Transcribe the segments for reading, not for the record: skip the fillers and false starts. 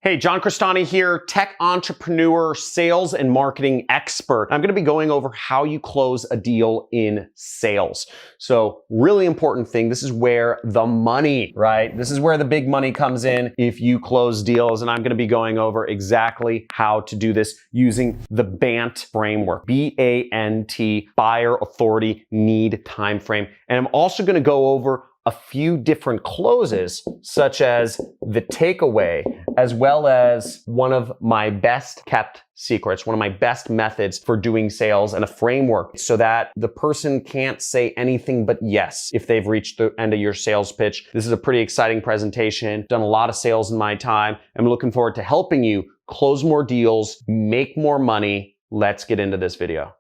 Hey, John Crestani here, tech entrepreneur, sales and marketing expert. I'm gonna be going over how you close a deal in sales. So really important thing, this is where the money, right? This is where the big money comes in if you close deals. And I'm gonna be going over exactly how to do this using the BANT framework, B-A-N-T, buyer, authority, need, time frame. And I'm also gonna go over a few different closes, such as the takeaway, as well as one of my best kept secrets, one of my best methods for doing sales and a framework so that the person can't say anything but yes if they've reached the end of your sales pitch. This is a pretty exciting presentation. Done a lot of sales in my time. I'm looking forward to helping you close more deals, make more money. Let's get into this video.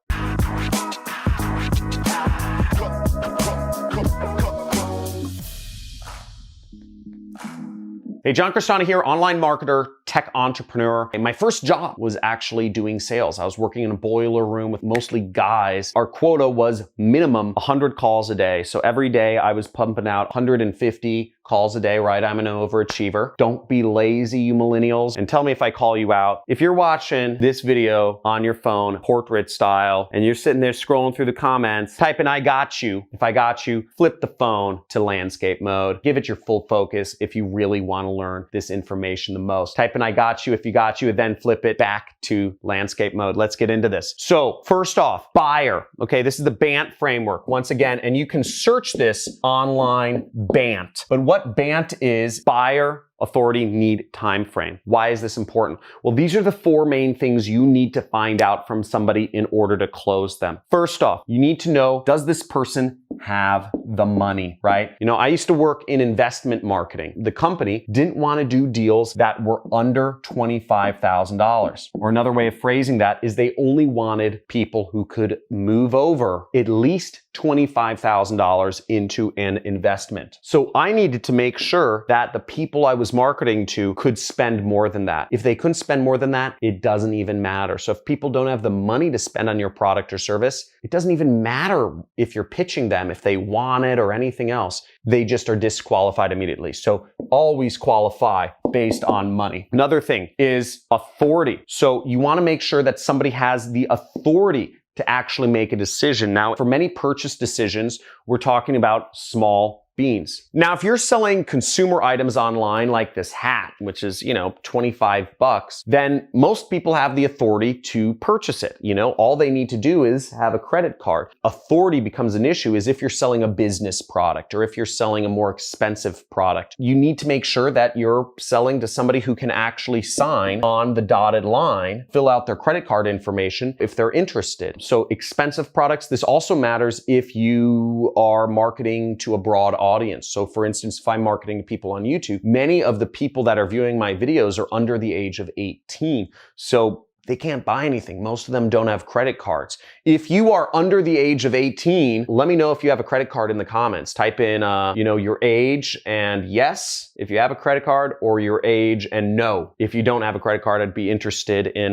Hey, John Crestani here, online marketer, tech entrepreneur. And my first job was actually doing sales. I was working in a boiler room with mostly guys. Our quota was minimum 100 calls a day. So every day I was pumping out 150 calls a day, right? I'm an overachiever. Don't be lazy, you millennials. And tell me if I call you out. If you're watching this video on your phone, portrait style, and you're sitting there scrolling through the comments, type in I got you. If I got you, flip the phone to landscape mode. Give it your full focus if you really want to learn this information the most. Type in I got you if you got you, and then flip it back to landscape mode. Let's get into this. So first off, buyer. Okay, this is the BANT framework once again, and you can search this online, BANT. But what BANT is, buyer, authority, need, time frame. Why is this important? Well, these are the four main things you need to find out from somebody in order to close them. First off, you need to know, does this person have the money, right? You know, I used to work in investment marketing. The company didn't want to do deals that were under $25,000. Or another way of phrasing that is they only wanted people who could move over at least $25,000 into an investment. So I needed to make sure that the people I was marketing to could spend more than that. If they couldn't spend more than that, it doesn't even matter. So if people don't have the money to spend on your product or service, it doesn't even matter if you're pitching them, if they want it or anything else. They just are disqualified immediately. So always qualify based on money. Another thing is authority. So you want to make sure that somebody has the authority to actually make a decision. Now, for many purchase decisions, we're talking about small beans. Now, if you're selling consumer items online like this hat, which is, 25 bucks, then most people have the authority to purchase it. All they need to do is have a credit card. Authority becomes an issue is if you're selling a business product or if you're selling a more expensive product. You need to make sure that you're selling to somebody who can actually sign on the dotted line, fill out their credit card information if they're interested. So expensive products, this also matters if you are marketing to a broad audience. So for instance, if I'm marketing to people on YouTube, many of the people that are viewing my videos are under the age of 18. So they can't buy anything. Most of them don't have credit cards. If you are under the age of 18, let me know if you have a credit card in the comments. Type in, your age and yes, if you have a credit card, or your age and no. If you don't have a credit card, I'd be interested in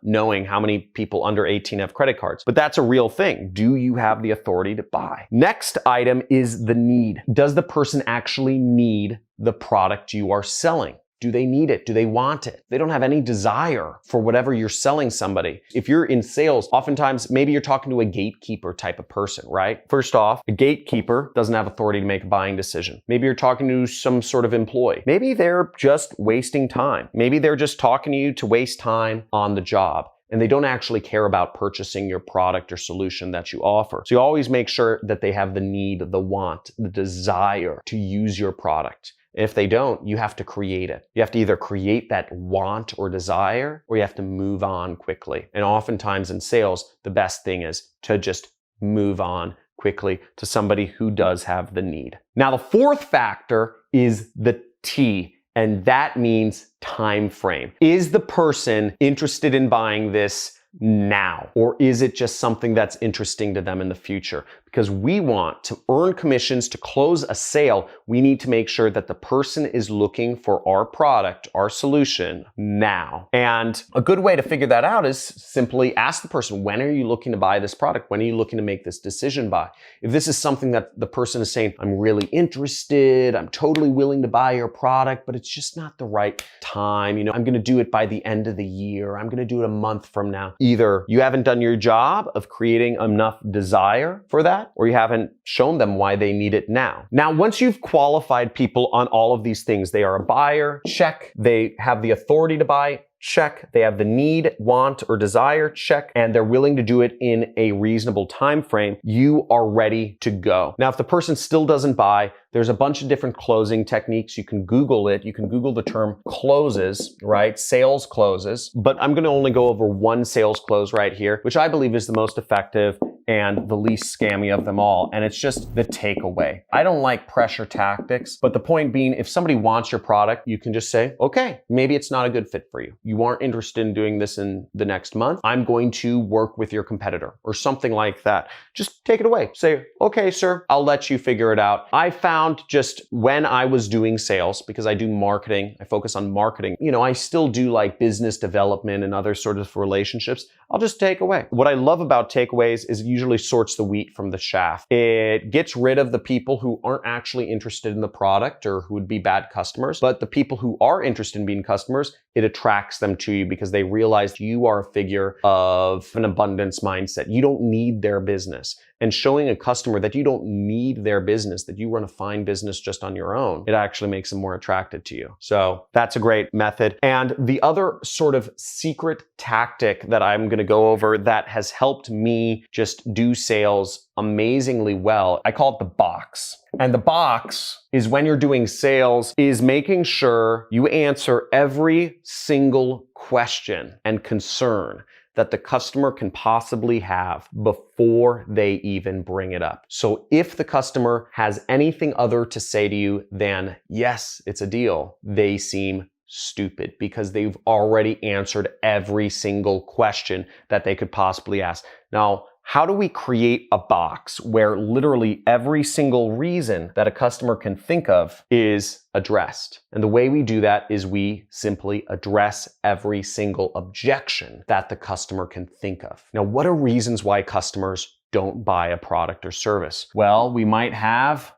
knowing how many people under 18 have credit cards. But that's a real thing. Do you have the authority to buy? Next item is the need. Does the person actually need the product you are selling? Do they need it? Do they want it? They don't have any desire for whatever you're selling somebody. If you're in sales, oftentimes maybe you're talking to a gatekeeper type of person, right? First off, a gatekeeper doesn't have authority to make a buying decision. Maybe you're talking to some sort of employee. Maybe they're just wasting time. Maybe they're just talking to you to waste time on the job, and they don't actually care about purchasing your product or solution that you offer. So you always make sure that they have the need, the want, the desire to use your product. If they don't, you have to create it. You have to either create that want or desire, or you have to move on quickly. And oftentimes in sales, the best thing is to just move on quickly to somebody who does have the need. Now, the fourth factor is the T, and that means time frame. Is the person interested in buying this now? Or is it just something that's interesting to them in the future? because we want to earn commissions to close a sale. We need to make sure that the person is looking for our product, our solution now. And a good way to figure that out is simply ask the person, when are you looking to buy this product? When are you looking to make this decision by? If this is something that the person is saying, I'm really interested, I'm totally willing to buy your product, but it's just not the right time. I'm going to do it by the end of the year. I'm going to do it a month from now. Either you haven't done your job of creating enough desire for that, or you haven't shown them why they need it now. Now, once you've qualified people on all of these things, they are a buyer, check. They have the authority to buy, check. They have the need, want, or desire, check. And they're willing to do it in a reasonable time frame. You are ready to go. Now, if the person still doesn't buy, there's a bunch of different closing techniques. You can Google it. You can Google the term closes, right? Sales closes. But I'm going to only go over one sales close right here, which I believe is the most effective and the least scammy of them all. And it's just the takeaway. I don't like pressure tactics, but the point being, if somebody wants your product, you can just say, okay, maybe it's not a good fit for you. You aren't interested in doing this in the next month. I'm going to work with your competitor or something like that. Just take it away. Say, okay, sir, I'll let you figure it out. I found just when I was doing sales, because I do marketing, I focus on marketing, I still do like business development and other sort of relationships. I'll just take away. What I love about takeaways is it usually sorts the wheat from the chaff. It gets rid of the people who aren't actually interested in the product or who would be bad customers, but the people who are interested in being customers, it attracts them to you because they realize you are a figure of an abundance mindset. You don't need their business. And showing a customer that you don't need their business, that you run a fine business just on your own, it actually makes them more attracted to you. So that's a great method. And the other sort of secret tactic that I'm going to go over that has helped me just do sales amazingly well, I call it the box. And the box is, when you're doing sales, is making sure you answer every single question and concern that the customer can possibly have before they even bring it up. So if the customer has anything other to say to you than, yes, it's a deal, they seem stupid because they've already answered every single question that they could possibly ask. Now, how do we create a box where literally every single reason that a customer can think of is addressed? And the way we do that is we simply address every single objection that the customer can think of. Now, what are reasons why customers don't buy a product or service? Well, we might have,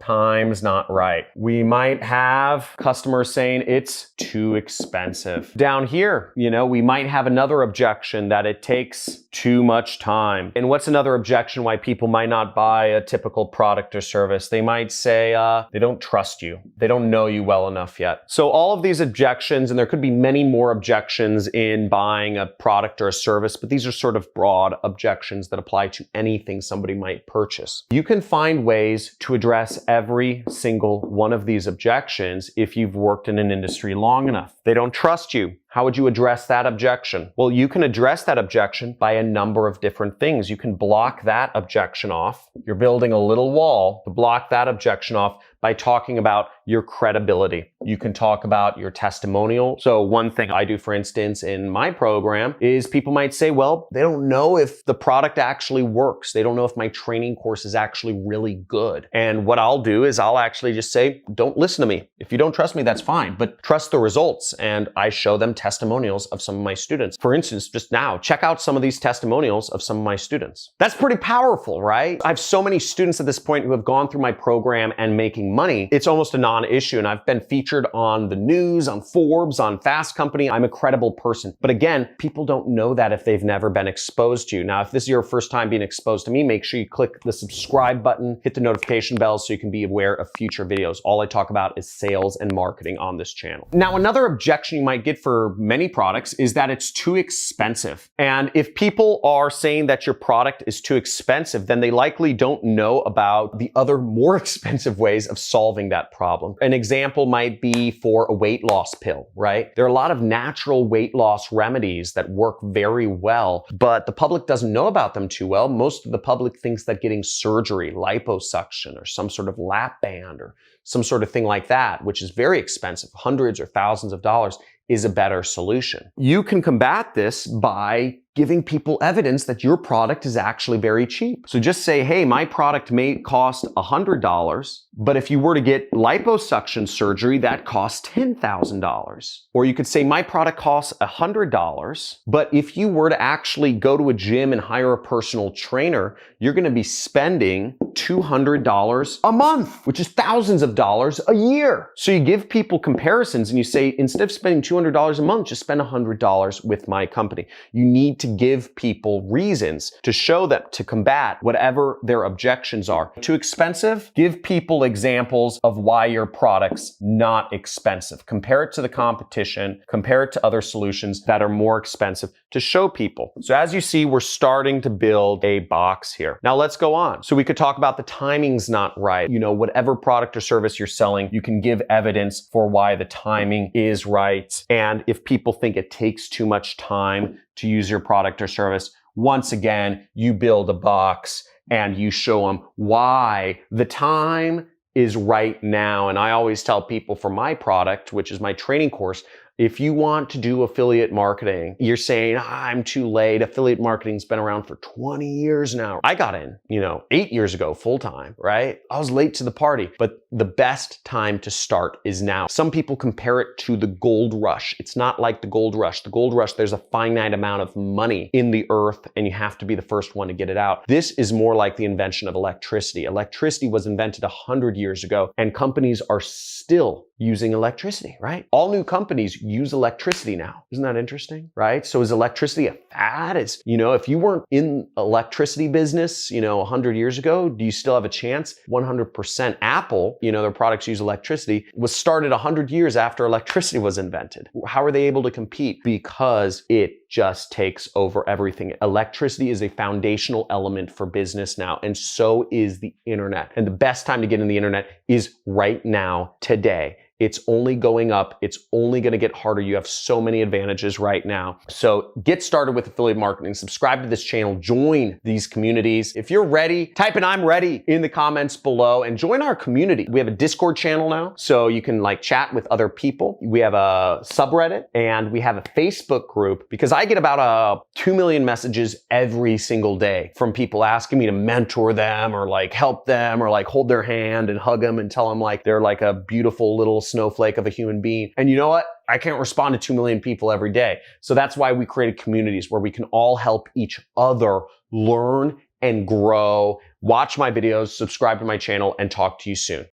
time's not right. We might have customers saying it's too expensive. Down here, we might have another objection that it takes too much time. And what's another objection why people might not buy a typical product or service? They might say they don't trust you. They don't know you well enough yet. So all of these objections, and there could be many more objections in buying a product or a service, but these are sort of broad objections that apply to anything somebody might purchase. You can find ways to address every single one of these objections if you've worked in an industry long enough. They don't trust you. How would you address that objection? Well, you can address that objection by a number of different things. You can block that objection off. You're building a little wall to block that objection off by talking about your credibility. You can talk about your testimonial. So one thing I do, for instance, in my program is people might say, well, they don't know if the product actually works. They don't know if my training course is actually really good. And what I'll do is I'll actually just say, don't listen to me. If you don't trust me, that's fine, but trust the results. And I show them testimonials of some of my students. For instance, just now, check out some of these testimonials of some of my students. That's pretty powerful, right? I have so many students at this point who have gone through my program and making money. It's almost a non-issue. And I've been featured on the news, on Forbes, on Fast Company. I'm a credible person. But again, people don't know that if they've never been exposed to you. Now, if this is your first time being exposed to me, make sure you click the subscribe button, hit the notification bell so you can be aware of future videos. All I talk about is sales and marketing on this channel. Now, another objection you might get for many products is that it's too expensive. And if people are saying that your product is too expensive, then they likely don't know about the other more expensive ways of solving that problem. An example might be for a weight loss pill, right? There are a lot of natural weight loss remedies that work very well, but the public doesn't know about them too well. Most of the public thinks that getting surgery, liposuction, or some sort of lap band or some sort of thing like that, which is very expensive, hundreds or thousands of dollars, is a better solution. You can combat this by giving people evidence that your product is actually very cheap. So just say, hey, my product may cost $100, but if you were to get liposuction surgery, that costs $10,000. Or you could say, my product costs $100, but if you were to actually go to a gym and hire a personal trainer, you're going to be spending $200 a month, which is thousands of dollars a year. So you give people comparisons and you say, instead of spending $200 a month, just spend $100 with my company. You need to give people reasons to show them, to combat whatever their objections are. Too expensive? Give people examples of why your product's not expensive. Compare it to the competition, compare it to other solutions that are more expensive to show people. So as you see, we're starting to build a box here. Now let's go on. So we could talk about the timing's not right. You know, whatever product or service you're selling, you can give evidence for why the timing is right. And if people think it takes too much time to use your product or service, once again, you build a box and you show them why the time is right now. And I always tell people for my product, which is my training course, if you want to do affiliate marketing, you're saying, I'm too late. Affiliate marketing's been around for 20 years now. I got in, 8 years ago, full time, right? I was late to the party, but the best time to start is now. Some people compare it to the gold rush. It's not like the gold rush. The gold rush, there's a finite amount of money in the earth and you have to be the first one to get it out. This is more like the invention of electricity. Electricity was invented 100 years ago and companies are still using electricity, right? All new companies use electricity now. Isn't that interesting, right? So is electricity a fad? If you weren't in electricity business, 100 years ago, do you still have a chance? 100%. Apple, their products use electricity, was started 100 years after electricity was invented. How are they able to compete? Because it just takes over everything. Electricity is a foundational element for business now, and so is the internet. And the best time to get in the internet is right now, today. It's only going up. It's only going to get harder. You have so many advantages right now. So get started with affiliate marketing. Subscribe to this channel. Join these communities. If you're ready, type in I'm ready in the comments below and join our community. We have a Discord channel now, so you can chat with other people. We have a subreddit and we have a Facebook group because I get about 2 million messages every single day from people asking me to mentor them or help them or hold their hand and hug them and tell them they're a beautiful little snowflake of a human being. And you know what? I can't respond to 2 million people every day. So that's why we created communities where we can all help each other learn and grow. Watch my videos, subscribe to my channel, and talk to you soon.